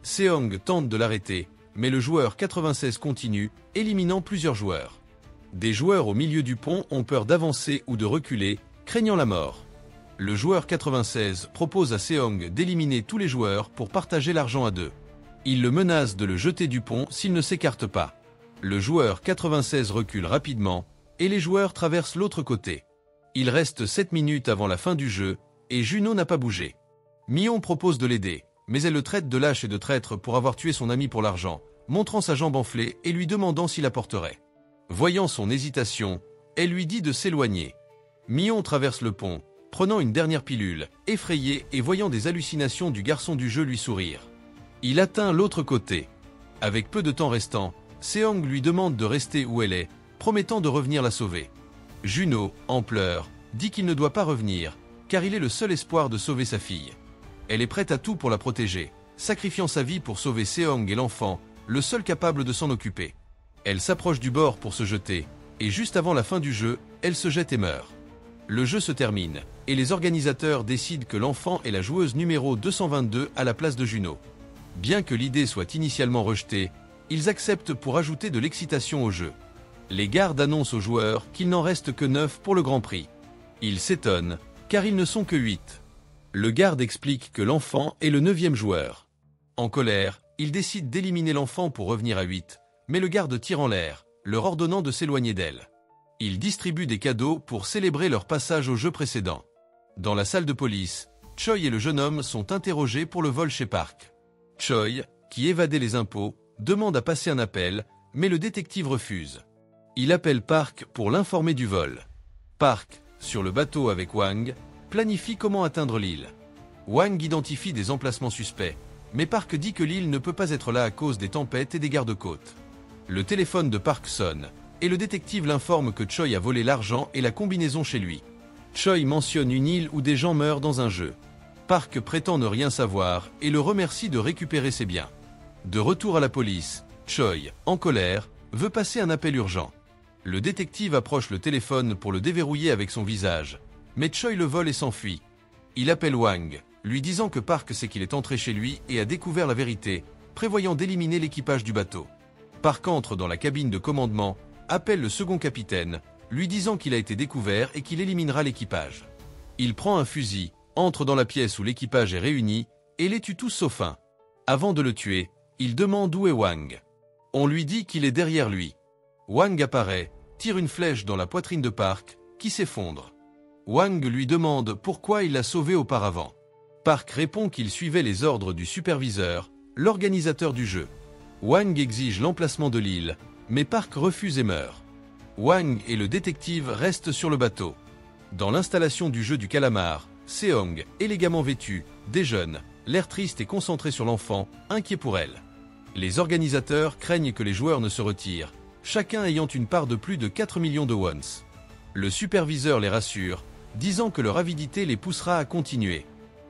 Seong tente de l'arrêter, mais le joueur 96 continue, éliminant plusieurs joueurs. Des joueurs au milieu du pont ont peur d'avancer ou de reculer, craignant la mort. Le joueur 96 propose à Seong d'éliminer tous les joueurs pour partager l'argent à deux. Il le menace de le jeter du pont s'il ne s'écarte pas. Le joueur 96 recule rapidement, et les joueurs traversent l'autre côté. Il reste 7 minutes avant la fin du jeu, et Juno n'a pas bougé. Mion propose de l'aider, mais elle le traite de lâche et de traître pour avoir tué son ami pour l'argent, montrant sa jambe enflée et lui demandant s'il la porterait. Voyant son hésitation, elle lui dit de s'éloigner. Mion traverse le pont, prenant une dernière pilule, effrayé et voyant des hallucinations du garçon du jeu lui sourire. Il atteint l'autre côté. Avec peu de temps restant, Seong lui demande de rester où elle est, promettant de revenir la sauver. Juno, en pleurs, dit qu'il ne doit pas revenir, car il est le seul espoir de sauver sa fille. Elle est prête à tout pour la protéger, sacrifiant sa vie pour sauver Seong et l'enfant, le seul capable de s'en occuper. Elle s'approche du bord pour se jeter, et juste avant la fin du jeu, elle se jette et meurt. Le jeu se termine, et les organisateurs décident que l'enfant est la joueuse numéro 222 à la place de Juno. Bien que l'idée soit initialement rejetée, ils acceptent pour ajouter de l'excitation au jeu. Les gardes annoncent aux joueurs qu'il n'en reste que 9 pour le Grand Prix. Ils s'étonnent, car ils ne sont que 8. Le garde explique que l'enfant est le 9e joueur. En colère, il décide d'éliminer l'enfant pour revenir à 8, mais le garde tire en l'air, leur ordonnant de s'éloigner d'elle. Il distribue des cadeaux pour célébrer leur passage au jeu précédent. Dans la salle de police, Choi et le jeune homme sont interrogés pour le vol chez Park. Choi, qui évadait les impôts, demande à passer un appel, mais le détective refuse. Il appelle Park pour l'informer du vol. Park, sur le bateau avec Wang, planifie comment atteindre l'île. Wang identifie des emplacements suspects, mais Park dit que l'île ne peut pas être là à cause des tempêtes et des gardes-côtes. Le téléphone de Park sonne, et le détective l'informe que Choi a volé l'argent et la combinaison chez lui. Choi mentionne une île où des gens meurent dans un jeu. Park prétend ne rien savoir et le remercie de récupérer ses biens. De retour à la police, Choi, en colère, veut passer un appel urgent. Le détective approche le téléphone pour le déverrouiller avec son visage, mais Choi le vole et s'enfuit. Il appelle Wang, lui disant que Park sait qu'il est entré chez lui et a découvert la vérité, prévoyant d'éliminer l'équipage du bateau. Park entre dans la cabine de commandement, appelle le second capitaine, lui disant qu'il a été découvert et qu'il éliminera l'équipage. Il prend un fusil, entre dans la pièce où l'équipage est réuni, et les tue tous sauf un. Avant de le tuer, il demande où est Wang. On lui dit qu'il est derrière lui. Wang apparaît, tire une flèche dans la poitrine de Park, qui s'effondre. Wang lui demande pourquoi il l'a sauvé auparavant. Park répond qu'il suivait les ordres du superviseur, l'organisateur du jeu. Wang exige l'emplacement de l'île, mais Park refuse et meurt. Wang et le détective restent sur le bateau. Dans l'installation du jeu du calamar, Seong, élégamment vêtue, déjeune, l'air triste et concentré sur l'enfant, inquiet pour elle. Les organisateurs craignent que les joueurs ne se retirent, chacun ayant une part de plus de 4 millions de wons. Le superviseur les rassure, disant que leur avidité les poussera à continuer.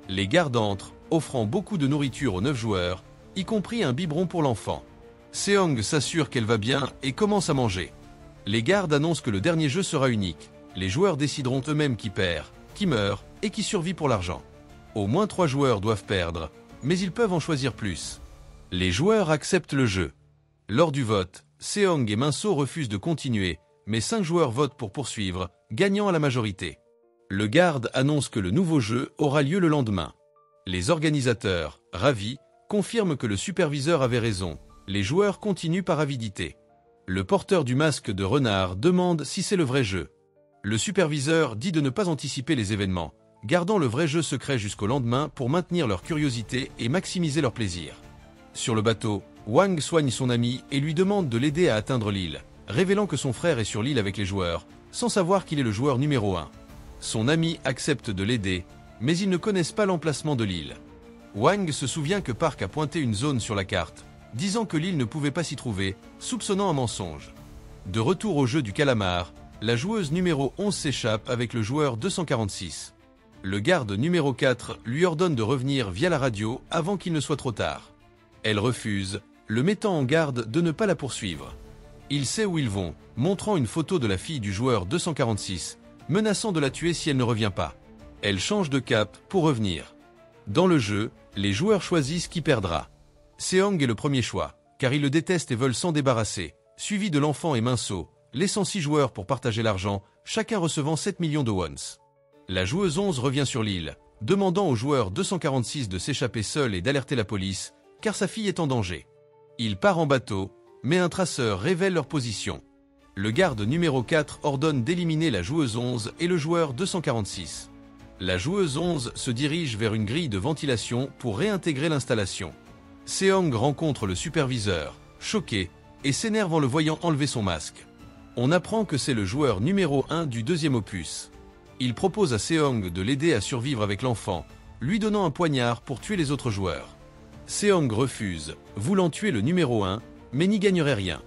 Les gardes entrent, offrant beaucoup de nourriture aux 9 joueurs, y compris un biberon pour l'enfant. Seong s'assure qu'elle va bien et commence à manger. Les gardes annoncent que le dernier jeu sera unique. Les joueurs décideront eux-mêmes qui perd, qui meurt et qui survit pour l'argent. Au moins 3 joueurs doivent perdre, mais ils peuvent en choisir plus. Les joueurs acceptent le jeu. Lors du vote, Seong et Minso refusent de continuer, mais 5 joueurs votent pour poursuivre, gagnant à la majorité. Le garde annonce que le nouveau jeu aura lieu le lendemain. Les organisateurs, ravis, confirment que le superviseur avait raison. Les joueurs continuent par avidité. Le porteur du masque de renard demande si c'est le vrai jeu. Le superviseur dit de ne pas anticiper les événements, gardant le vrai jeu secret jusqu'au lendemain pour maintenir leur curiosité et maximiser leur plaisir. Sur le bateau, Wang soigne son ami et lui demande de l'aider à atteindre l'île, révélant que son frère est sur l'île avec les joueurs, sans savoir qu'il est le joueur numéro 1. Son ami accepte de l'aider, mais ils ne connaissent pas l'emplacement de l'île. Wang se souvient que Park a pointé une zone sur la carte, disant que l'île ne pouvait pas s'y trouver, soupçonnant un mensonge. De retour au jeu du calamar, la joueuse numéro 11 s'échappe avec le joueur 246. Le garde numéro 4 lui ordonne de revenir via la radio avant qu'il ne soit trop tard. Elle refuse, le mettant en garde de ne pas la poursuivre. Il sait où ils vont, montrant une photo de la fille du joueur 246, menaçant de la tuer si elle ne revient pas. Elle change de cap pour revenir. Dans le jeu, les joueurs choisissent qui perdra. Seong est le premier choix, car il le déteste et veulent s'en débarrasser, suivi de l'enfant et Minso, laissant 6 joueurs pour partager l'argent, chacun recevant 7 millions de wons. La joueuse 11 revient sur l'île, demandant au joueur 246 de s'échapper seul et d'alerter la police, car sa fille est en danger. Il part en bateau, mais un traceur révèle leur position. Le garde numéro 4 ordonne d'éliminer la joueuse 11 et le joueur 246. La joueuse 11 se dirige vers une grille de ventilation pour réintégrer l'installation. Seong rencontre le superviseur, choqué, et s'énerve en le voyant enlever son masque. On apprend que c'est le joueur numéro 1 du deuxième opus. Il propose à Seong de l'aider à survivre avec l'enfant, lui donnant un poignard pour tuer les autres joueurs. Seong refuse, voulant tuer le numéro 1, mais n'y gagnerait rien.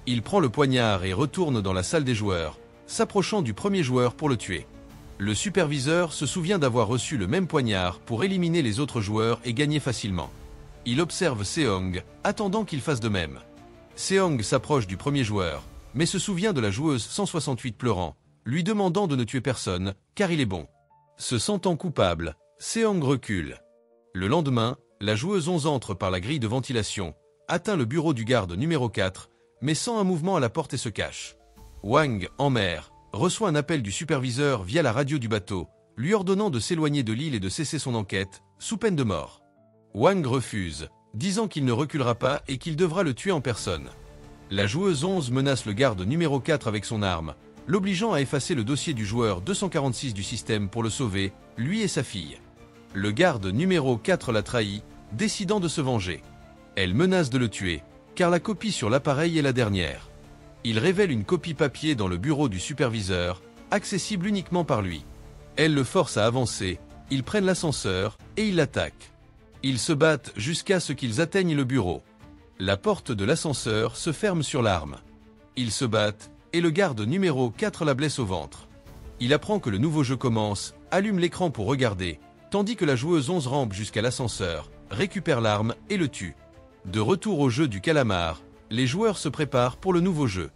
Il prend le poignard et retourne dans la salle des joueurs, s'approchant du premier joueur pour le tuer. Le superviseur se souvient d'avoir reçu le même poignard pour éliminer les autres joueurs et gagner facilement. Il observe Seong, attendant qu'il fasse de même. Seong s'approche du premier joueur, mais se souvient de la joueuse 168 pleurant, lui demandant de ne tuer personne, car il est bon. Se sentant coupable, Seong recule. Le lendemain, la joueuse 11 entre par la grille de ventilation, atteint le bureau du garde numéro 4, mais sent un mouvement à la porte et se cache. Wang, en mer, reçoit un appel du superviseur via la radio du bateau, lui ordonnant de s'éloigner de l'île et de cesser son enquête, sous peine de mort. Wang refuse, disant qu'il ne reculera pas et qu'il devra le tuer en personne. La joueuse 11 menace le garde numéro 4 avec son arme, l'obligeant à effacer le dossier du joueur 246 du système pour le sauver, lui et sa fille. Le garde numéro 4 la trahit, décidant de se venger. Elle menace de le tuer, car la copie sur l'appareil est la dernière. Il révèle une copie papier dans le bureau du superviseur, accessible uniquement par lui. Elle le force à avancer, ils prennent l'ascenseur et ils l'attaquent. Ils se battent jusqu'à ce qu'ils atteignent le bureau. La porte de l'ascenseur se ferme sur l'arme. Ils se battent, et le garde numéro 4 la blesse au ventre. Il apprend que le nouveau jeu commence, allume l'écran pour regarder, tandis que la joueuse 11 rampe jusqu'à l'ascenseur, récupère l'arme et le tue. De retour au jeu du calamar, les joueurs se préparent pour le nouveau jeu.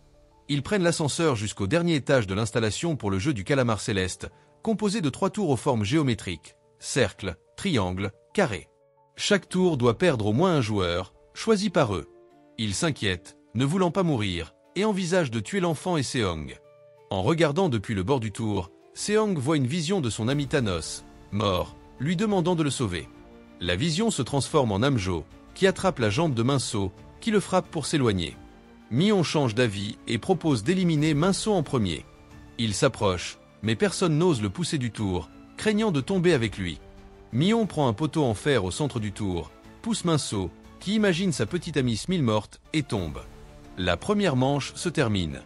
Ils prennent l'ascenseur jusqu'au dernier étage de l'installation pour le jeu du calamar céleste, composé de 3 tours aux formes géométriques, cercle, triangle, carré. Chaque tour doit perdre au moins un joueur, choisi par eux. Ils s'inquiètent, ne voulant pas mourir, et envisagent de tuer l'enfant et Seong. En regardant depuis le bord du tour, Seong voit une vision de son ami Thanos, mort, lui demandant de le sauver. La vision se transforme en Namjo, qui attrape la jambe de Minso, qui le frappe pour s'éloigner. Mion change d'avis et propose d'éliminer Minso en premier. Il s'approche, mais personne n'ose le pousser du tour, craignant de tomber avec lui. Mion prend un poteau en fer au centre du tour, pousse Minso, qui imagine sa petite amie Smile morte, et tombe. La première manche se termine.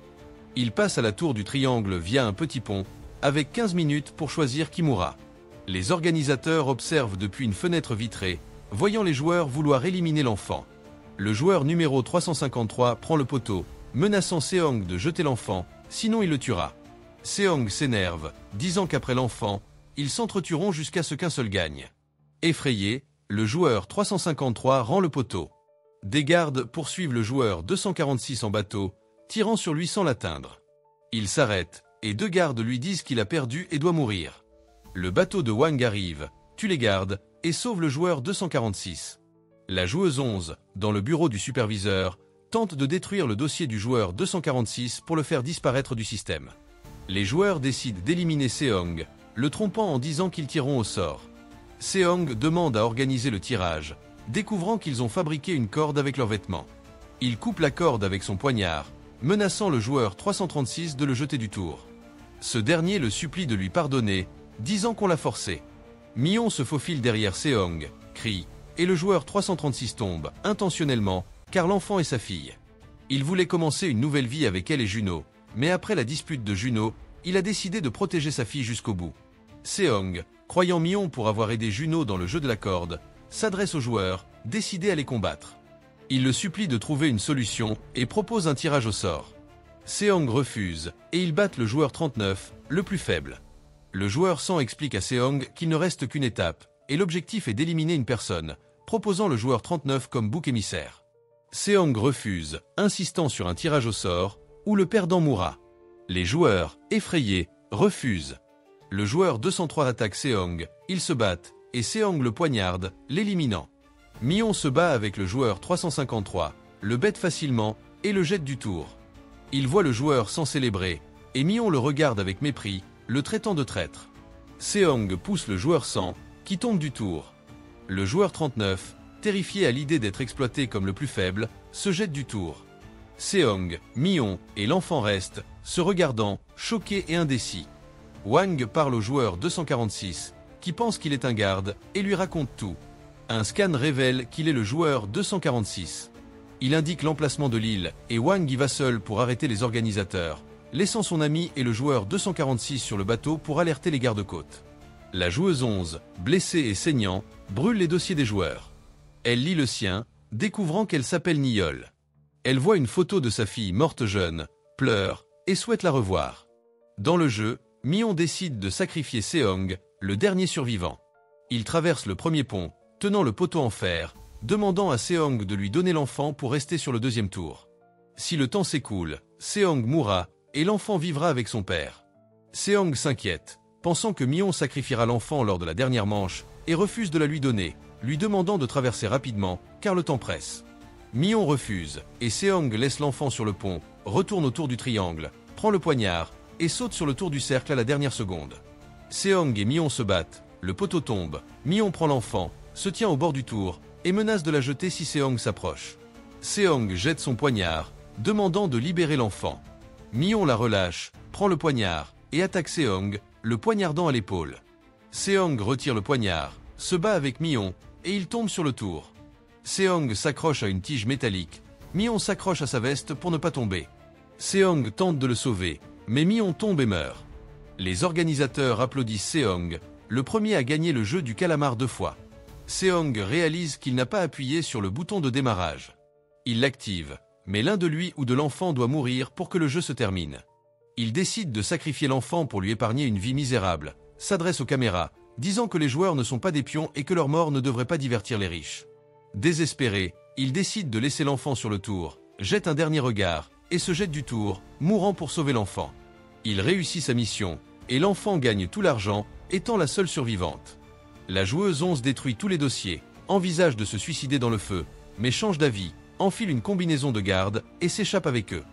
Il passe à la tour du triangle via un petit pont, avec 15 minutes pour choisir qui mourra. Les organisateurs observent depuis une fenêtre vitrée, voyant les joueurs vouloir éliminer l'enfant. Le joueur numéro 353 prend le poteau, menaçant Seong de jeter l'enfant, sinon il le tuera. Seong s'énerve, disant qu'après l'enfant, ils s'entretueront jusqu'à ce qu'un seul gagne. Effrayé, le joueur 353 rend le poteau. Des gardes poursuivent le joueur 246 en bateau, tirant sur lui sans l'atteindre. Il s'arrête, et 2 gardes lui disent qu'il a perdu et doit mourir. Le bateau de Wang arrive, tue les gardes, et sauve le joueur 246. La joueuse 11, dans le bureau du superviseur, tente de détruire le dossier du joueur 246 pour le faire disparaître du système. Les joueurs décident d'éliminer Seong, le trompant en disant qu'ils tireront au sort. Seong demande à organiser le tirage, découvrant qu'ils ont fabriqué une corde avec leurs vêtements. Il coupe la corde avec son poignard, menaçant le joueur 336 de le jeter du tour. Ce dernier le supplie de lui pardonner, disant qu'on l'a forcé. Mion se faufile derrière Seong, crie, et le joueur 336 tombe, intentionnellement, car l'enfant est sa fille. Il voulait commencer une nouvelle vie avec elle et Juno, mais après la dispute de Juno, il a décidé de protéger sa fille jusqu'au bout. Seong, croyant Mion pour avoir aidé Juno dans le jeu de la corde, s'adresse aux joueurs, décidés à les combattre. Il le supplie de trouver une solution et propose un tirage au sort. Seong refuse, et ils battent le joueur 39, le plus faible. Le joueur 100 explique à Seong qu'il ne reste qu'une étape, et l'objectif est d'éliminer une personne, proposant le joueur 39 comme bouc émissaire. Seong refuse, insistant sur un tirage au sort, où le perdant mourra. Les joueurs, effrayés, refusent. Le joueur 203 attaque Seong, ils se battent, et Seong le poignarde, l'éliminant. Mion se bat avec le joueur 353, le bête facilement et le jette du tour. Il voit le joueur sans célébrer, et Mion le regarde avec mépris, le traitant de traître. Seong pousse le joueur 100, qui tombe du tour. Le joueur 39, terrifié à l'idée d'être exploité comme le plus faible, se jette du tour. Seong, Mion et l'enfant restent, se regardant, choqués et indécis. Wang parle au joueur 246, qui pense qu'il est un garde, et lui raconte tout. Un scan révèle qu'il est le joueur 246. Il indique l'emplacement de l'île, et Wang y va seul pour arrêter les organisateurs, laissant son ami et le joueur 246 sur le bateau pour alerter les gardes-côtes. La joueuse 11, blessée et saignant, brûle les dossiers des joueurs. Elle lit le sien, découvrant qu'elle s'appelle Niol. Elle voit une photo de sa fille morte jeune, pleure, et souhaite la revoir. Dans le jeu, Mion décide de sacrifier Seong, le dernier survivant. Il traverse le premier pont, tenant le poteau en fer, demandant à Seong de lui donner l'enfant pour rester sur le deuxième tour. Si le temps s'écoule, Seong mourra, et l'enfant vivra avec son père. Seong s'inquiète, pensant que Mion sacrifiera l'enfant lors de la dernière manche, et refuse de la lui donner, lui demandant de traverser rapidement, car le temps presse. Mion refuse, et Seong laisse l'enfant sur le pont, retourne autour du triangle, prend le poignard, et saute sur le tour du cercle à la dernière seconde. Seong et Mion se battent, le poteau tombe, Mion prend l'enfant, se tient au bord du tour, et menace de la jeter si Seong s'approche. Seong jette son poignard, demandant de libérer l'enfant. Mion la relâche, prend le poignard, et attaque Seong, le poignardant à l'épaule. Seong retire le poignard, se bat avec Mion, et il tombe sur le tour. Seong s'accroche à une tige métallique, Mion s'accroche à sa veste pour ne pas tomber. Seong tente de le sauver, mais Mion tombe et meurt. Les organisateurs applaudissent Seong, le premier à gagner le jeu du calamar 2 fois. Seong réalise qu'il n'a pas appuyé sur le bouton de démarrage. Il l'active, mais l'un de lui ou de l'enfant doit mourir pour que le jeu se termine. Il décide de sacrifier l'enfant pour lui épargner une vie misérable, s'adresse aux caméras, disant que les joueurs ne sont pas des pions et que leur mort ne devrait pas divertir les riches. Désespéré, il décide de laisser l'enfant sur le tour, jette un dernier regard, et se jette du tour, mourant pour sauver l'enfant. Il réussit sa mission, et l'enfant gagne tout l'argent, étant la seule survivante. La joueuse 11 détruit tous les dossiers, envisage de se suicider dans le feu, mais change d'avis, enfile une combinaison de garde, et s'échappe avec eux.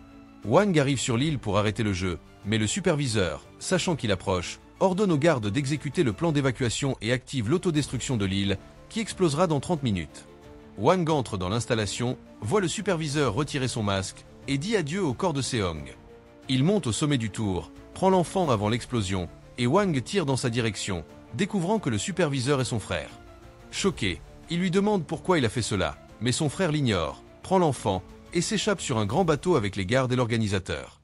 Wang arrive sur l'île pour arrêter le jeu, mais le superviseur, sachant qu'il approche, ordonne aux gardes d'exécuter le plan d'évacuation et active l'autodestruction de l'île, qui explosera dans 30 minutes. Wang entre dans l'installation, voit le superviseur retirer son masque, et dit adieu au corps de Seong. Il monte au sommet du tour, prend l'enfant avant l'explosion, et Wang tire dans sa direction, découvrant que le superviseur est son frère. Choqué, il lui demande pourquoi il a fait cela, mais son frère l'ignore, prend l'enfant, et s'échappe sur un grand bateau avec les gardes et l'organisateur.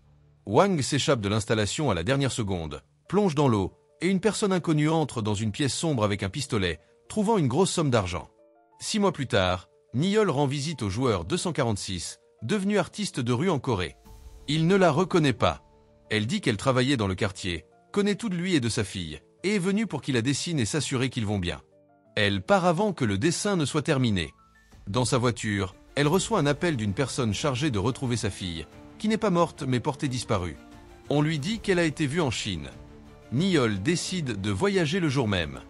Wang s'échappe de l'installation à la dernière seconde, plonge dans l'eau, et une personne inconnue entre dans une pièce sombre avec un pistolet, trouvant une grosse somme d'argent. 6 mois plus tard, Niol rend visite au joueur 246, devenu artiste de rue en Corée. Il ne la reconnaît pas. Elle dit qu'elle travaillait dans le quartier, connaît tout de lui et de sa fille, et est venue pour qu'il la dessine et s'assurer qu'ils vont bien. Elle part avant que le dessin ne soit terminé. Dans sa voiture, elle reçoit un appel d'une personne chargée de retrouver sa fille, qui n'est pas morte mais portée disparue. On lui dit qu'elle a été vue en Chine. Niol décide de voyager le jour même.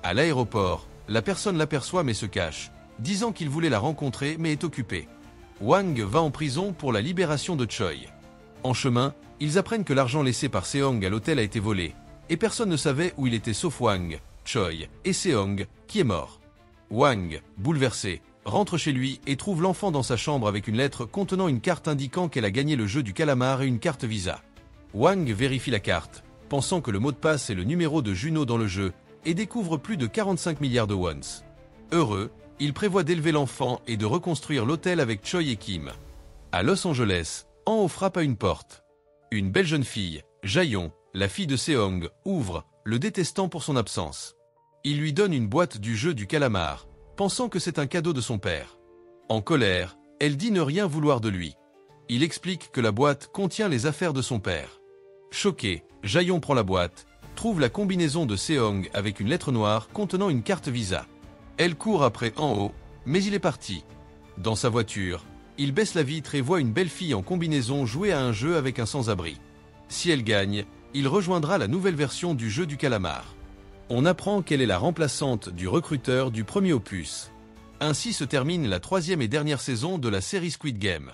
À l'aéroport, la personne l'aperçoit mais se cache, disant qu'il voulait la rencontrer mais est occupé. Wang va en prison pour la libération de Choi. En chemin, ils apprennent que l'argent laissé par Seong à l'hôtel a été volé, et personne ne savait où il était sauf Wang, Choi et Seong, qui est mort. Wang, bouleversé, rentre chez lui et trouve l'enfant dans sa chambre avec une lettre contenant une carte indiquant qu'elle a gagné le jeu du calamar et une carte Visa. Wang vérifie la carte, pensant que le mot de passe est le numéro de Juno dans le jeu, et découvre plus de 45 milliards de wons. Heureux, il prévoit d'élever l'enfant et de reconstruire l'hôtel avec Choi et Kim. À Los Angeles, En haut frappe à une porte. Une belle jeune fille, Jaeyoung, la fille de Seong, ouvre, le détestant pour son absence. Il lui donne une boîte du jeu du calamar, pensant que c'est un cadeau de son père. En colère, elle dit ne rien vouloir de lui. Il explique que la boîte contient les affaires de son père. Choqué, Jaeyoung prend la boîte, trouve la combinaison de Seong avec une lettre noire contenant une carte Visa. Elle court après En haut, mais il est parti. Dans sa voiture, il baisse la vitre et voit une belle fille en combinaison jouer à un jeu avec un sans-abri. Si elle gagne, il rejoindra la nouvelle version du jeu du calamar. On apprend qu'elle est la remplaçante du recruteur du premier opus. Ainsi se termine la troisième et dernière saison de la série Squid Game.